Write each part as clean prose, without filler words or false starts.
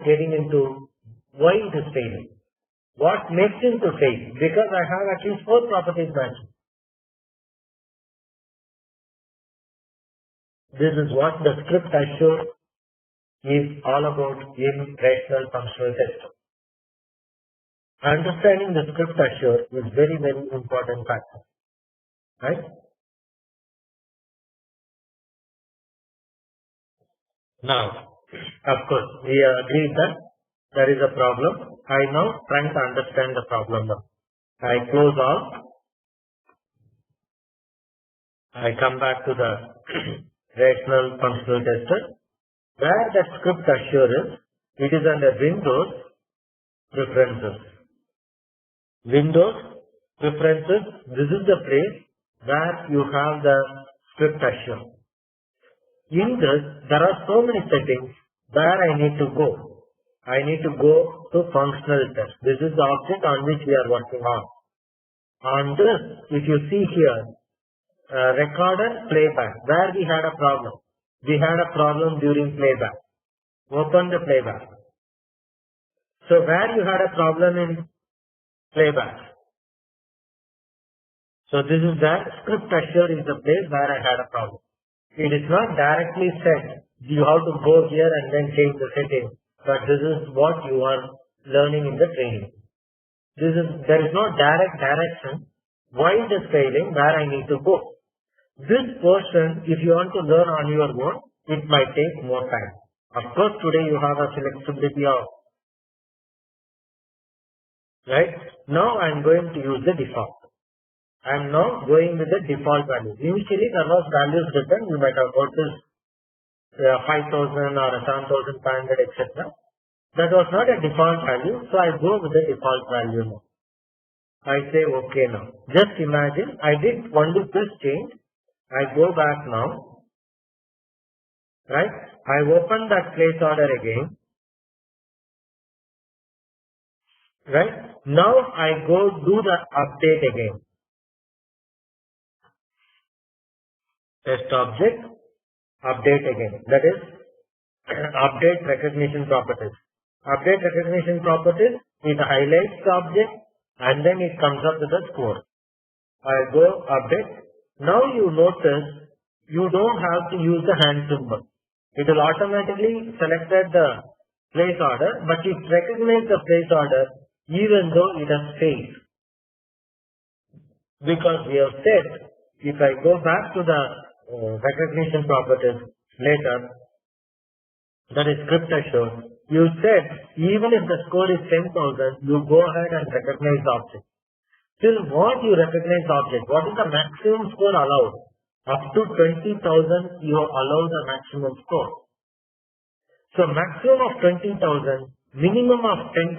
getting into why it is failing. What makes it to fail? Because I have at least 4 properties matching. This is what the script assure is all about in rational functional testing. Understanding the script assure is very, very important factor. Right? Now, of course, we agreed that there is a problem. I now trying to understand the problem now. I close all. I come back to the rational functional tester. Where that script assure is, it is under Windows Preferences. Windows Preferences, this is the place where you have the script assure. In this, there are so many settings where I need to go. I need to go to functional test. This is the object on which we are working on. On this, if you see here, recorder playback, where we had a problem. We had a problem during playback. Open the playback. So where you had a problem in playback. So this is that script assure is the place where I had a problem. It is not directly said you have to go here and then change the setting, but this is what you are learning in the training. There is no direct direction why it is failing, where I need to go. This portion, if you want to learn on your own, it might take more time. Of course, today you have a flexibility of, right? Now I am going to use the default. I am now going with the default value. Initially there was values written, you might have noticed 5,000 or 7,500, etc. That was not a default value, so I go with the default value now. I say okay now. Just imagine I did only this change. I go back now. Right? I open that place order again. Right? Now I go do the update again. Test object, update again. That is update recognition properties. Update recognition properties, it highlights the object and then it comes up with a score. I go update. Now you notice you don't have to use the hand symbol. It will automatically select the place order, but it recognizes the place order even though it has failed. Because we have said, if I go back to the recognition properties later, that is script assure, you said even if the score is 10,000, you go ahead and recognize the object. Till what you recognize the object? What is the maximum score allowed? Up to 20,000 you allow the maximum score. So maximum of 20,000, minimum of 10,000,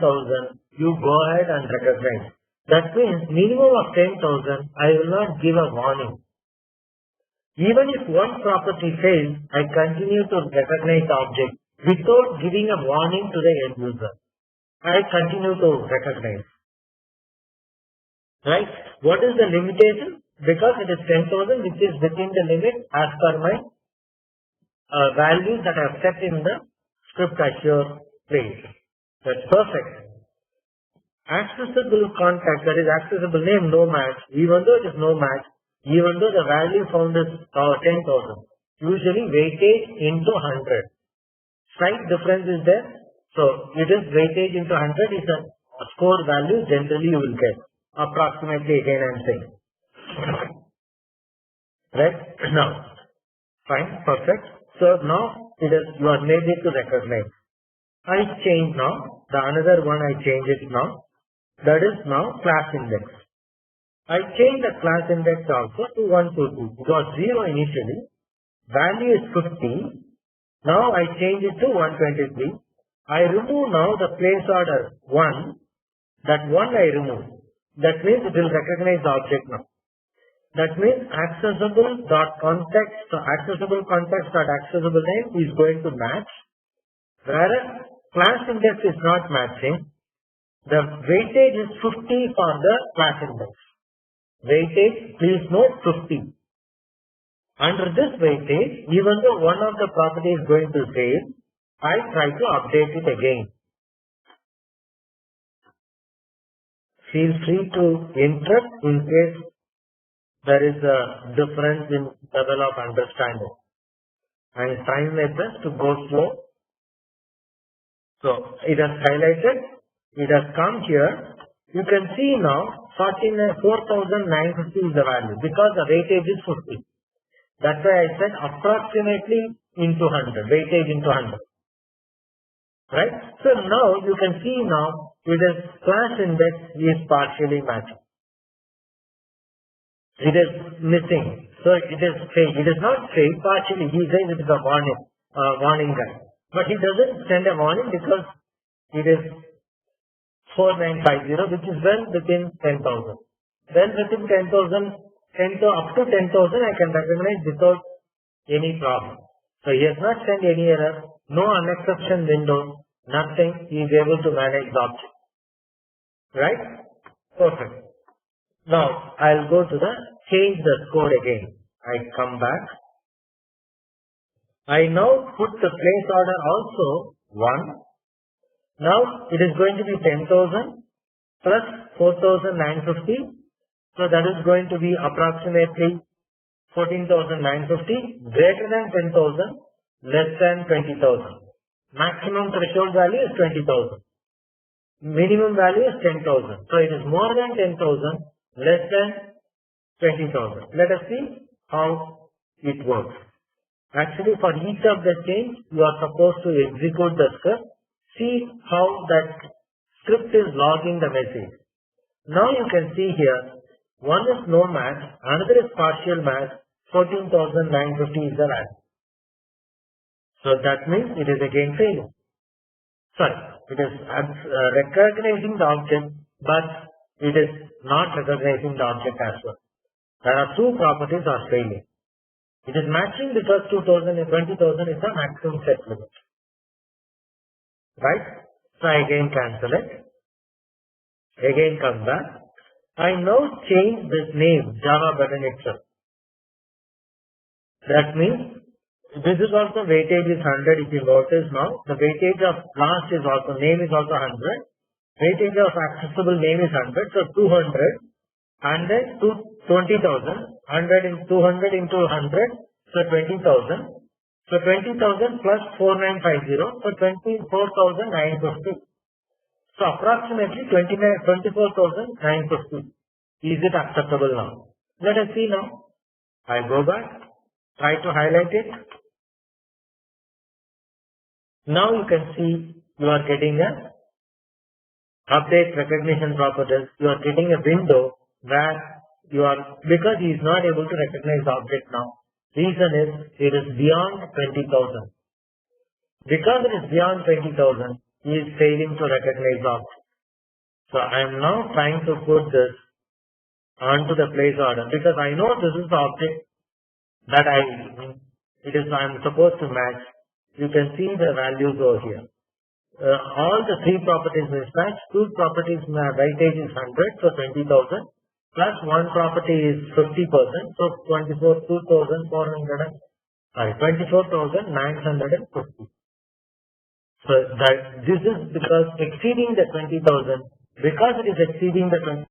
you go ahead and recognize. That means minimum of 10,000, I will not give a warning. Even if one property fails, I continue to recognize the object without giving a warning to the end user. I continue to recognize. Right? What is the limitation? Because it is 10,000, which is within the limit as per my values that I have set in the script assure place. That's perfect. Accessible contact, that is accessible name, no match. Even though it is no match, even though the value found is 10,000, usually weightage into 100. Slight difference is there. So it is weightage into 100 is a score value generally you will get. Approximately again I am saying. Right? Now, fine, perfect. So now you are made it to recognize. I change now. The another one I change it now. That is now class index. I change the class index also to 122. It was 0 initially. Value is 50. Now I change it to 123. I remove now the place order 1. That 1 I remove. That means it will recognize the object now. That means accessible name is going to match. Whereas class index is not matching. The weightage is 50 for the class index. Weightage, please note 50. Under this weightage, even though one of the property is going to fail, I try to update it again. Feel free to interrupt in case there is a difference in level of understanding. I am trying my best to go slow. So it has highlighted, it has come here. You can see now 4,950 is the value because the weightage is 50. That's why I said approximately into 100, weightage into 100. Right? So now you can see now it is class index is partially matching. It is missing. So it is fake. It is not fake partially. He says it is a warning guy. But he doesn't send a warning because it is 4950, which is well within 10,000. Well within 10,000, up to 10,000 I can recognize without any problem. So he has not sent any error, no unexception window, nothing. He is able to manage the object. Right? Perfect. Now I'll go to the change the score again. I come back. I now put the place order also 1. Now it is going to be 10,000 plus 4,950. So that is going to be approximately 14,950 greater than 10,000 less than 20,000. Maximum threshold value is 20,000. Minimum value is 10,000. So it is more than 10,000 less than 20,000. Let us see how it works. Actually, for each of the change, you are supposed to execute the script. See how that script is logging the message. Now you can see here, one is no match, another is partial match, 14,950 is the value. So that means it is again failing. Sorry, it is recognizing the object, but it is not recognizing the object as well. There are two properties are failing. It is matching because 2,000 and 20,000 is the maximum set limit. Right? So I again cancel it. Again come back. I now change this name, Java button itself. That means this is also weightage is 100 if you notice now. The weightage of class is also, name is also 100. Weightage of accessible name is 100. So 200 and then 20,000. 100 in 200 into 100. So 20,000. So 20,000 plus 4,950. So 24,950. So approximately 24,950. Is it acceptable now? Let us see now. I go back, try to highlight it. Now you can see you are getting a update recognition properties. You are getting a window where you are, because he is not able to recognize the object now. Reason is it is beyond 20,000. Because it is beyond 20,000, he is failing to recognize the object. So I am now trying to put this onto the place order because I know this is the object that I am supposed to match. You can see the values over here. All the three properties mismatch. Two properties weightage is 100, so 20,000. Plus one property is 50%, so 24,950. So that this is because exceeding the 20,000, because it is exceeding the 20,000.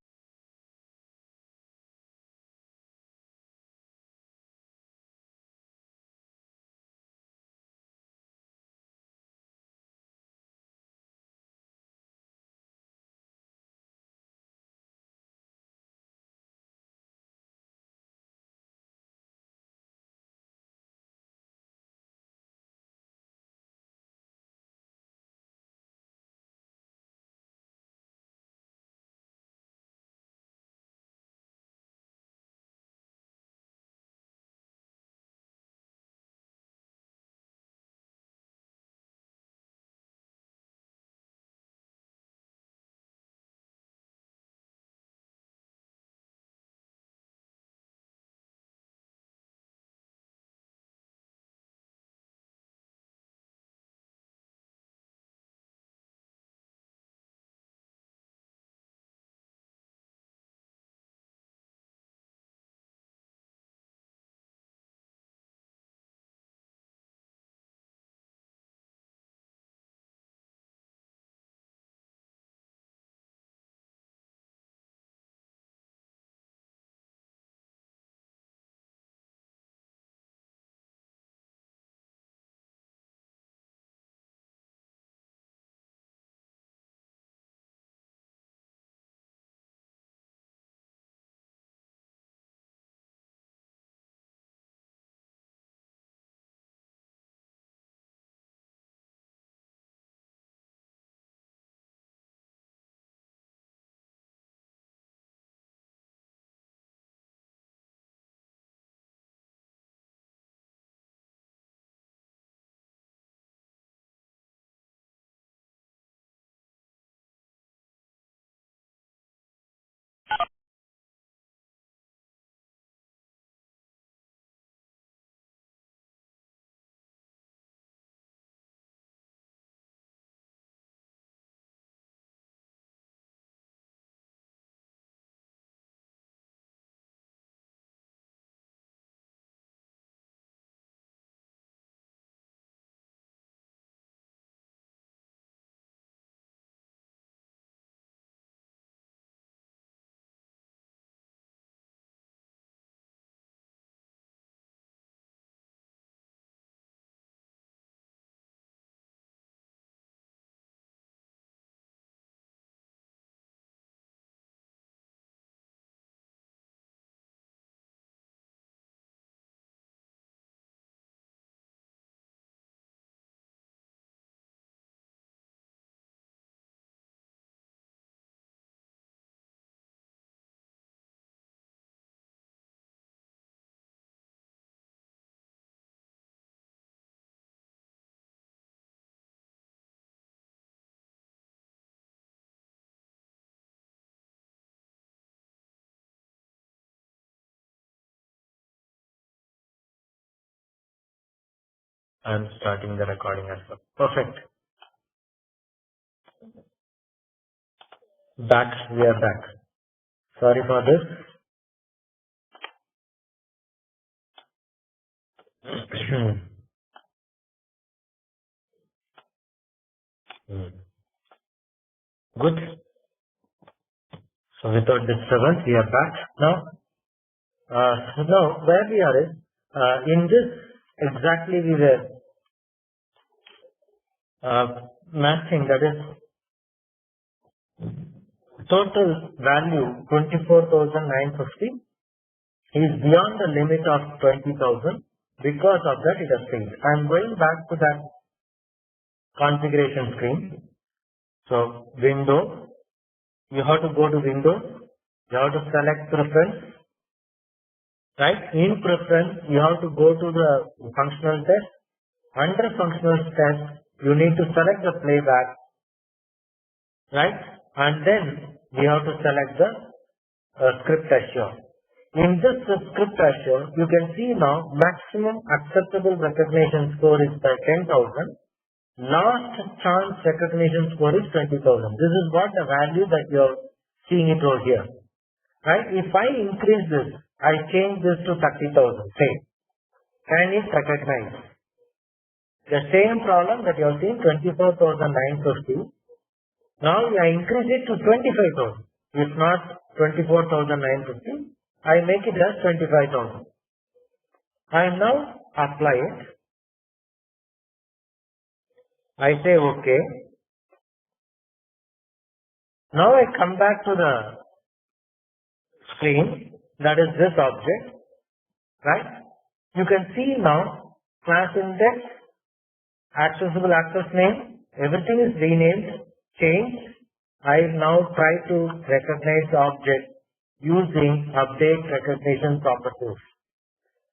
I'm starting the recording as well. Perfect. Back. We are back. Sorry for this. Good. So without disturbance, we are back now. Now where we are is in this exactly we were matching, that is total value 24,950 is beyond the limit of 20,000. Because of that, it has failed. I am going back to that configuration screen. So window, you have to go to Windows, you have to select preference, right? In preference, you have to go to the functional test. Under functional test, you need to select the playback, right? And then we have to select the script assure. In this script assure, you can see now maximum acceptable recognition score is by 10,000. Last chance recognition score is 20,000. This is what the value that you are seeing it over here. Right? If I increase this, I change this to 30,000. Say, can it recognize? The same problem that you have seen, 24,950. Now I increase it to 25,000. If not 24,950, I make it as 25,000. I now apply it. I say OK. Now I come back to the screen, that is this object, right? You can see now class index, accessible access name, everything is renamed, changed. I now try to recognize the object using update recognition properties.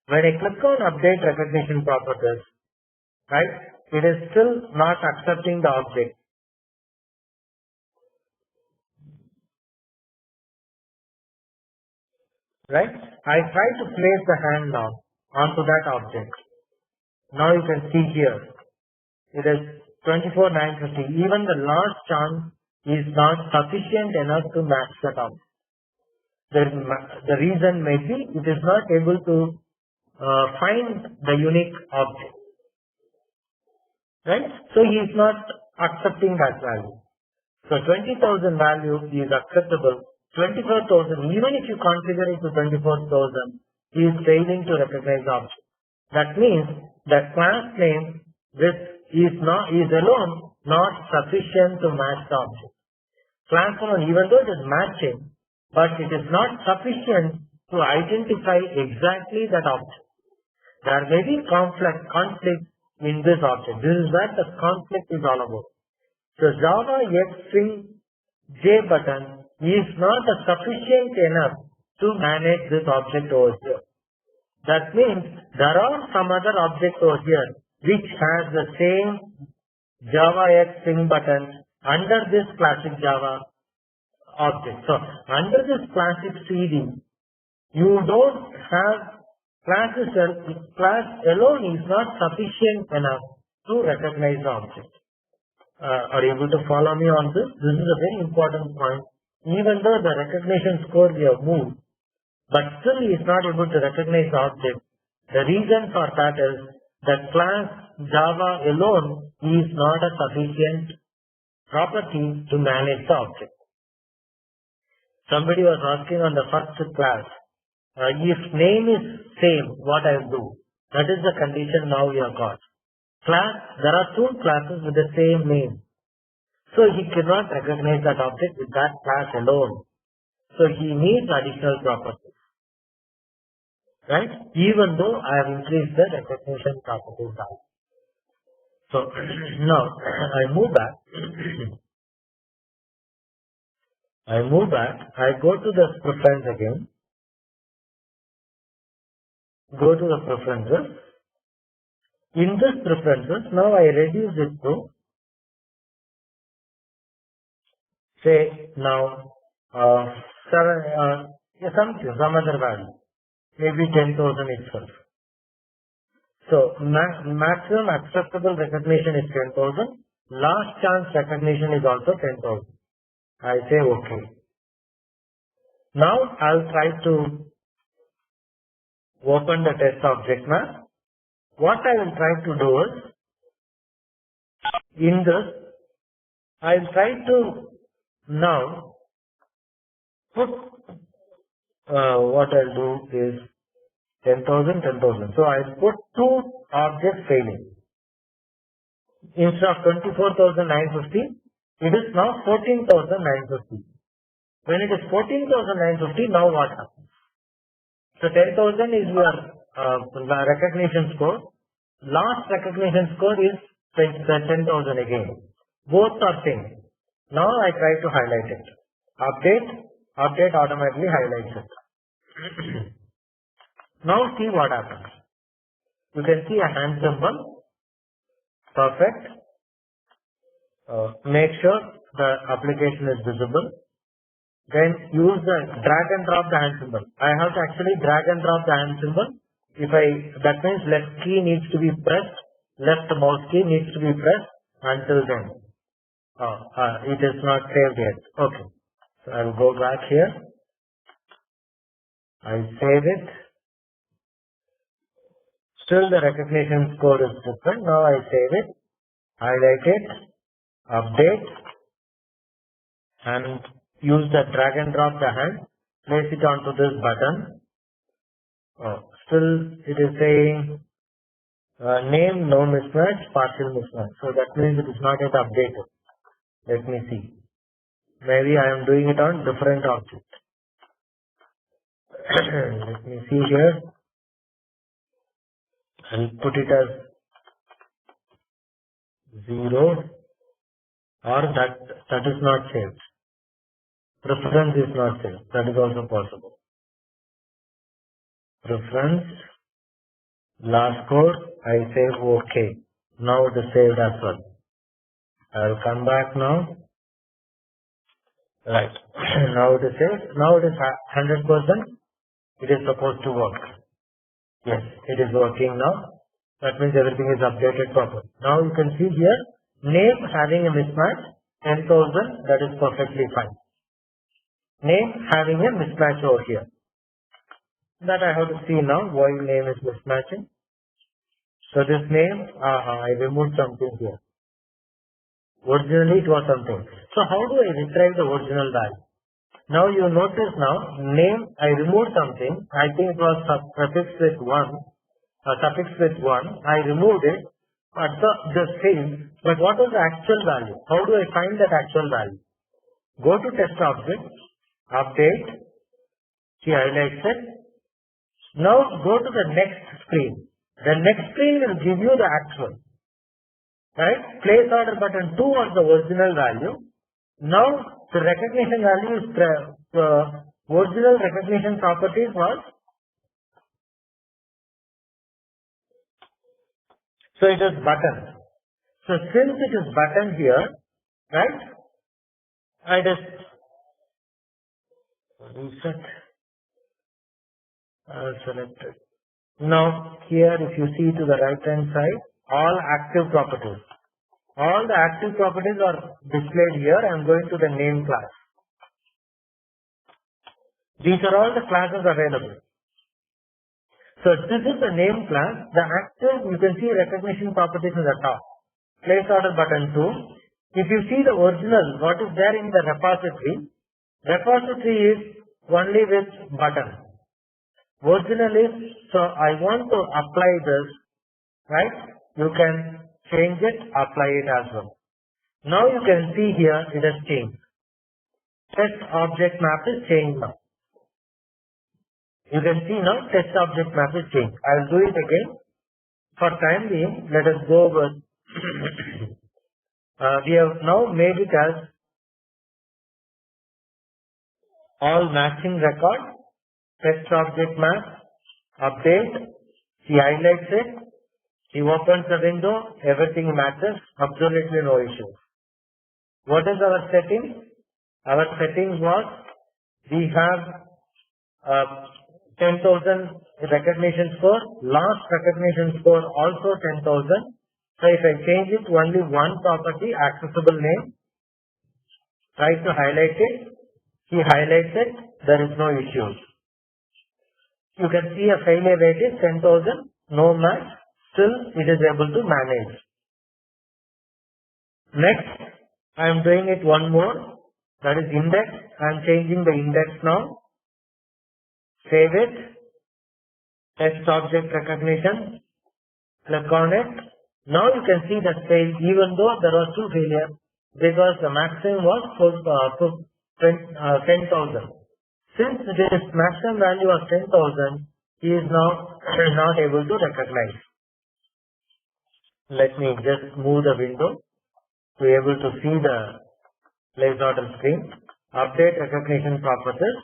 When I click on update recognition properties, right, it is still not accepting the object. Right? I try to place the hand now onto that object. Now you can see here, it is 24,950. Even the last chance is not sufficient enough to match that object. The reason may be it is not able to find the unique object. Right? So he is not accepting that value. So 20,000 value is acceptable. 24,000, even if you configure it to 24,000, he is failing to recognize the object. That means that class name this is alone not sufficient to match the object. Class alone, even though it is matching, but it is not sufficient to identify exactly that object. There may be conflict in this object. This is what the conflict is all about. So Java X string J button is not sufficient enough to manage this object over here. That means there are some other objects over here which has the same Java X string button under this classic Java object. So under this classic CD, you don't have class alone is not sufficient enough to recognize the object. Are you able to follow me on this? This is a very important point. Even though the recognition score we have moved, but still he is not able to recognize the object. The reason for that is that class Java alone is not a sufficient property to manage the object. Somebody was asking on the first class, if name is same, what I do? That is the condition now we have got. There are two classes with the same name. So he cannot recognize that object with that class alone. So he needs additional properties. Right? Even though I have increased the recognition properties now. So now I move back. I go to the preference again. Go to the preferences. In this preferences, now I reduce it to, say, now, some other value. Maybe 10,000 itself. So maximum acceptable recognition is 10,000. Last chance recognition is also 10,000. I say okay. Now I'll try to open the test object map. What I will try to do is, in this, I'll try to now put, what I'll do is 10,000, 10,000. So I'll put two objects failing. Instead of 24,950, it is now 14,950. When it is 14,950, now what happens? So 10,000 is your recognition score. Last recognition score is 10,000 again. Both are same. Now I try to highlight it. Update automatically highlights it. Now see what happens. You can see a hand symbol. Perfect. Make sure the application is visible. Then use the drag and drop the hand symbol. I have to actually drag and drop the hand symbol. That means left key needs to be pressed, left mouse key needs to be pressed until then. It is not saved yet. Okay. So I will go back here. I save it. Still the recognition score is different. Now I save it, highlight it, update, and use the drag and drop the hand, place it onto this button. Still it is saying name no mismatch, partial mismatch. So that means it is not yet updated. Let me see. Maybe I am doing it on different object. Let me see here. I'll put it as 0, or that is not saved. Preference is not saved. That is also possible. Preference, last code, I save OK. Now it is saved as well. I will come back now. Right. Now it is saved. Now it is 100%. It is supposed to work. Yes, it is working now. That means everything is updated properly. Now you can see here, name having a mismatch, 10,000, that is perfectly fine. Name having a mismatch over here. That I have to see now why name is mismatching. So this name, I removed something here. Originally it was something. So how do I retrieve the original value? Now you notice now, name, I removed something. I think it was suffixed with 1. I removed it. But the same. But what was the actual value? How do I find that actual value? Go to test object, update, see highlights it. Now go to the next screen. The next screen will give you the actual. Right? Place order button 2 was the original value. Now the recognition value is original recognition properties was. So it is button. So since it is button here, right? I just reset. I'll select it. Now here if you see to the right hand side, all active properties. All the active properties are displayed here. I am going to the name class. These are all the classes available. So this is the name class. The active, you can see recognition properties in the top. Place order button 2. If you see the original, what is there in the repository? Repository is only with button. Original is, so I want to apply this, right? You can change it, apply it as well. Now you can see here it has changed. Test object map is changed now. You can see now test object map is changed. I will do it again. For time being, let us go with we have now made it as all matching record, test object map, update, he highlights it, he opens the window, everything matches, absolutely no issues. What is our setting? Our setting was, we have 10,000 recognition score, last recognition score also 10,000. So if I change it to only one property, accessible name, try to highlight it, he highlights it, there is no issues. You can see a failure rate is 10,000, no match, still it is able to manage. Next, I am doing it one more, that is index. I am changing the index now. Save it, test object recognition, click on it. Now you can see that failed even though there was two failures because the maximum was 10,000. Since this maximum value was 10,000, he is now not able to recognize. Let me just move the window to be able to see the place order screen. Update recognition properties.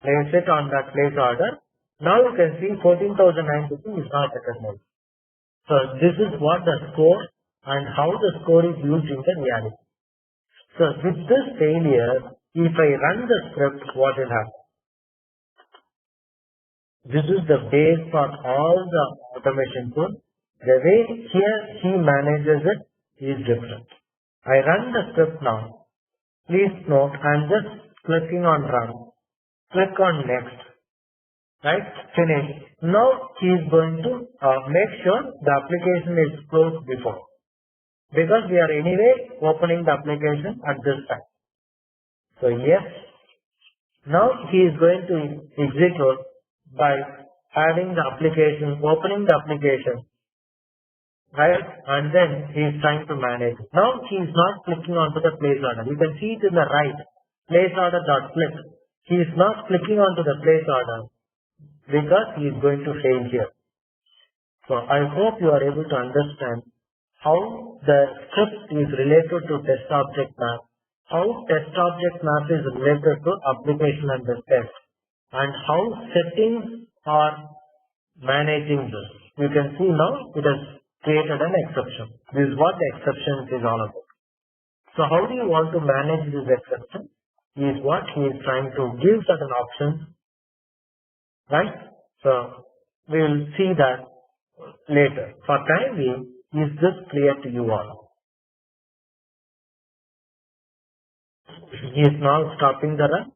Place it on that place order. Now you can see 14,950 is not recognized. So this is what the score and how the score is used in the reality. So with this failure, if I run the script, what will happen? This is the base for all the automation tool. The way here he manages it is different. I run the script now. Please note, I am just clicking on run. Click on next. Right? Finish. Now he is going to make sure the application is closed before. Because we are anyway opening the application at this time. So yes. Now he is going to execute by having the application, opening the application. Right? And then he is trying to manage. Now he is not clicking onto the place order. You can see it in the right. Place order dot click. He is not clicking onto the place order because he is going to fail here. So I hope you are able to understand how the script is related to test object map, how test object map is related to application and the test, and how settings are managing this. You can see now it has created an exception. This is what the exception is all about. So how do you want to manage this exception? Is what he is trying to give certain options. Right? So we will see that later. For time being, is this clear to you all? He is now stopping the run.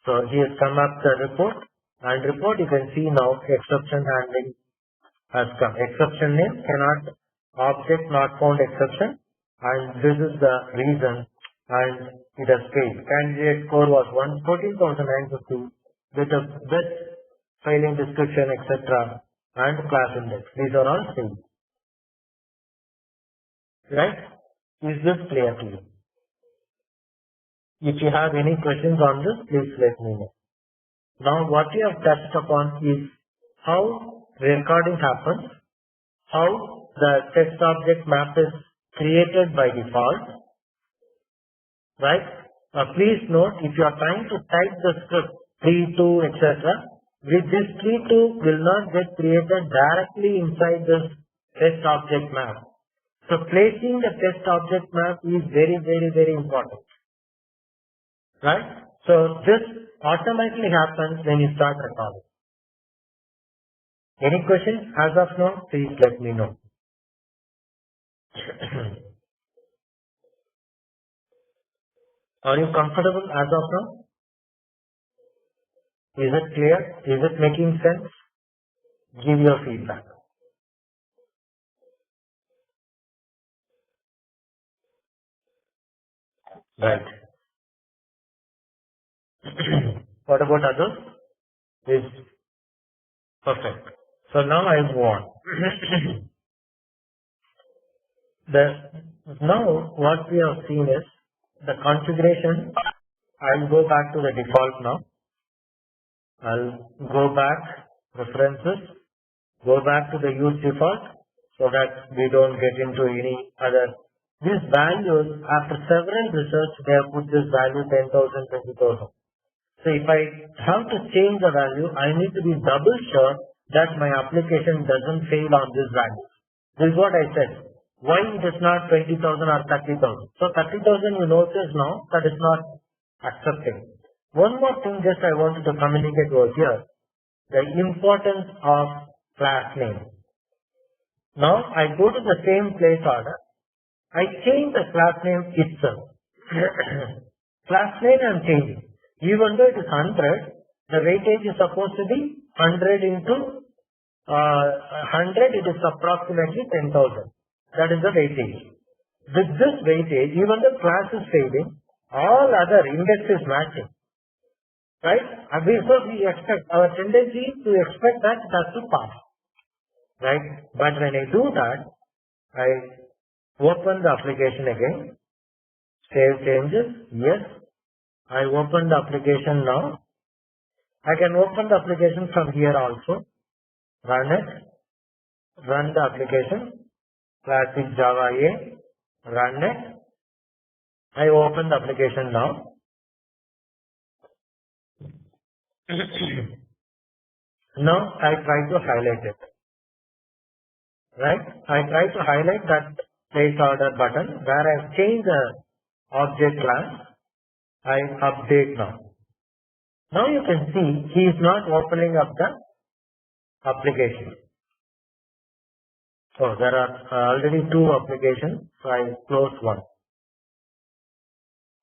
So he has come up the report. And report you can see now exception handling has come. Exception name cannot object not found exception. And this is the reason. And it has failed. Candidate score was 14,950 with a with failing description, etc. and class index. These are all failed. Right? Is this clear to you? If you have any questions on this, please let me know. Now what we have touched upon is how recording happens, how the test object map is created by default. Right? Please note, if you are trying to type the script 3.2 etc., with this 3.2 will not get created directly inside this test object map. So placing the test object map is very, very, very important. Right? So this automatically happens when you start recording. Any questions as of now? Please let me know. Are you comfortable as of now? Is it clear? Is it making sense? Give your feedback. Right. What about others? Is perfect. So now I move on. Now what we have seen is the configuration. I'll go back to the default now. I'll go back, preferences, go back to the use default so that we don't get into any other. These values, after several research, they have put this value 10,000, 20,000. So if I have to change the value, I need to be double sure that my application doesn't fail on this value. This is what I said. Why it is not 20,000 or 30,000? So 30,000 you notice now that is not accepting. One more thing just I wanted to communicate over here. the importance of class name. Now I go to the same place order. I change the class name itself. Class name I am changing. Even though it is 100, the weightage is supposed to be 100 into 100, it is approximately 10,000. That is the weightage. With this weightage, even the class is failing, all other index is matching. Right? And therefore we expect, our tendency to expect that it has to pass. Right? But when I do that, I open the application again, save changes, yes. I open the application now. I can open the application from here also, run it, run the application, classic Java A, run it. I open the application now. Now I try to highlight it. Right? I try to highlight that place order button where I change the object class. I update now. Now you can see he is not opening up the application. So there are already two applications. So I close one.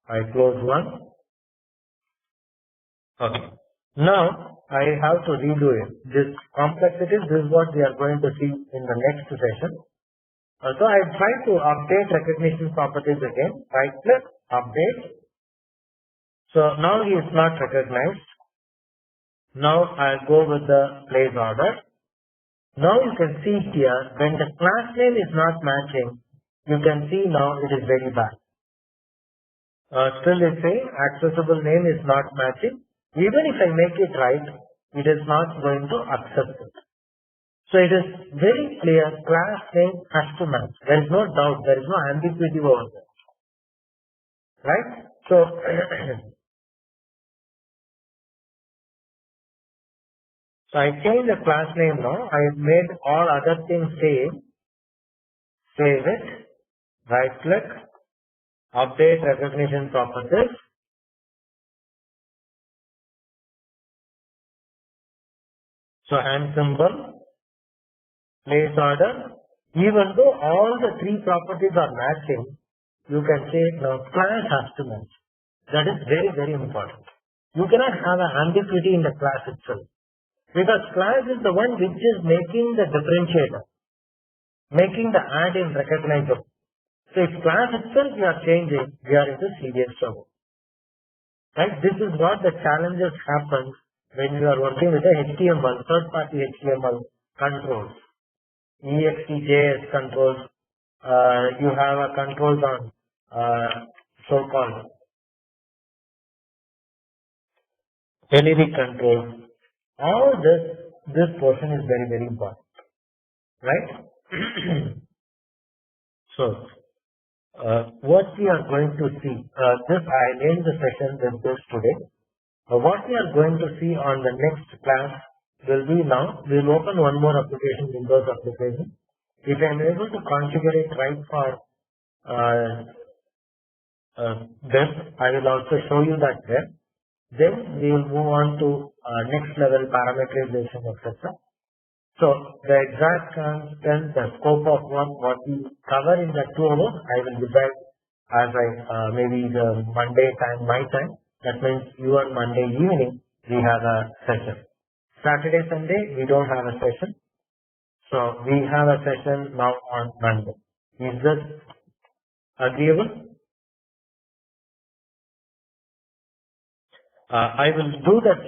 I close one. Okay. Now I have to redo it. This complexities, this is what we are going to see in the next session. So I try to update recognition properties again. Right click, update. So now he is not recognized. Now I go with the place order. Now you can see here when the class name is not matching, you can see now it is very bad. Still it says accessible name is not matching. Even if I make it right, it is not going to accept it. So it is very clear class name has to match. There is no doubt, there is no ambiguity over there. Right? So so I change the class name now. I have made all other things same. Save it. Right click. Update recognition properties. So and symbol. Place order. Even though all the three properties are matching, you can say now class has to match. That is very, very important. You cannot have an ambiguity in the class itself. Because class is the one which is making the differentiator, making the add-in recognizable. So if class itself we are changing, we are into serious trouble. Right? This is what the challenges happen when you are working with the HTML, third-party HTML controls, EXTJS controls. You have a controls on so-called generic controls. All this portion is very, very important. Right? So, what we are going to see, I named the session with this today. What we are going to see on the next class will be now, we will open one more application, Windows application. If I am able to configure it right for web, I will also show you that web. Then we will move on to next level parameterization, etc. So the exact content, the scope of work, what we cover in the 2 hours, I will decide as I maybe the Monday time, my time. That means you on Monday evening we have a session. Saturday, Sunday we don't have a session. So we have a session now on Monday. Is this agreeable? I will do that.